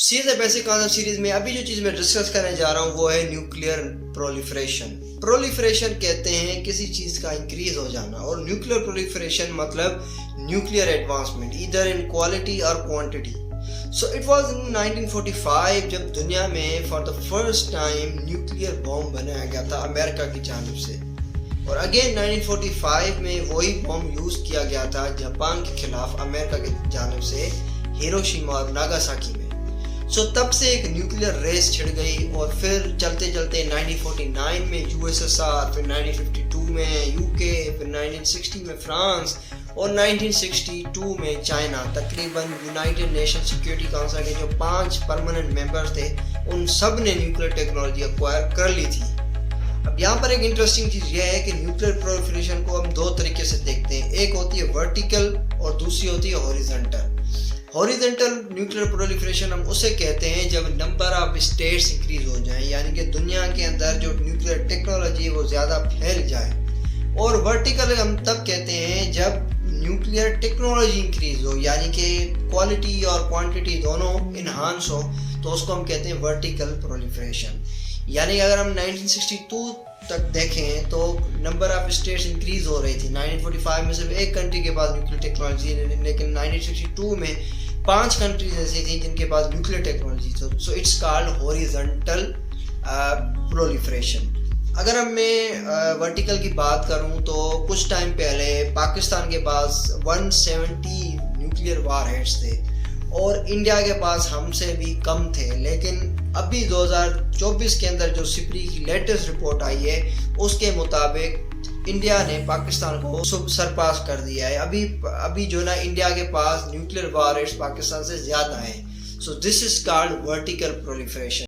सीधे basic concept series में अभी जो चीज़ मैं डिस्कस करने जा रहा हूँ वो है न्यूक्लियर प्रोलिफरेशन। प्रोलिफरेशन कहते हैं किसी चीज़ का इंक्रीज हो जाना, और न्यूक्लियर प्रोलिफरेशन मतलब nuclear advancement either in quality or quantity. So it was in 1945 जब दुनिया में for the first time nuclear bomb बनाया गया था अमेरिका की जानिब से, और अगेन 1945 में वही बॉम्ब यूज़ किया गया था जापान के खिलाफ अमेरिका की जानिब से हिरोशिमा और नागासाकी में। सो तब से एक न्यूक्लियर रेस छिड़ गई, और फिर चलते चलते 1949 में यूएसएसआर, फिर 1952 में यूके, फिर 1960 में फ्रांस और 1962 में चाइना। तकरीबन यूनाइटेड नेशन सिक्योरिटी काउंसिल के जो 5 परमानेंट मेंबर्स थे उन सब ने न्यूक्लियर टेक्नोलॉजी एक्वायर कर ली थी। अब यहाँ पर एक इंटरेस्टिंग चीज़ यह है कि न्यूक्लियर प्रोलिफरेशन को हम 2 तरीके से देखते हैं, एक होती है वर्टिकल और दूसरी होती है हॉरिजॉन्टल। हॉरिजॉन्टल न्यूक्लियर प्रोलिफरेशन हम उसे कहते हैं जब नंबर ऑफ स्टेट्स इंक्रीज हो जाएं, यानी कि दुनिया के अंदर जो न्यूक्लियर टेक्नोलॉजी है वो ज़्यादा फैल जाए। और वर्टिकल हम तब कहते हैं जब न्यूक्लियर टेक्नोलॉजी इंक्रीज हो, यानी कि क्वालिटी और क्वांटिटी दोनों इन्हांस हो, तो उसको हम कहते हैं वर्टिकल प्रोलिफरेशन। यानी अगर हम 1962 तक देखें तो नंबर ऑफ स्टेट्स इंक्रीज हो रही थी। 1945 में सिर्फ एक कंट्री के पास न्यूक्लियर टेक्नोलॉजी, लेकिन 1962 में 5 कंट्रीज ऐसी थी जिनके पास न्यूक्लियर टेक्नोलॉजी थी। So it's called horizontal proliferation. अगर हम मैं वर्टिकल की बात करूं तो कुछ टाइम पहले पाकिस्तान के पास 170 न्यूक्लियर वारहेड्स थे और इंडिया के पास हमसे भी कम थे, लेकिन अभी 2024 के अंदर जो सिपरी की लेटेस्ट रिपोर्ट आई है उसके मुताबिक इंडिया ने पाकिस्तान को सरपास कर दिया है। अभी जो ना इंडिया के पास न्यूक्लियर वारहेड्स पाकिस्तान से ज़्यादा हैं। So this is called vertical proliferation.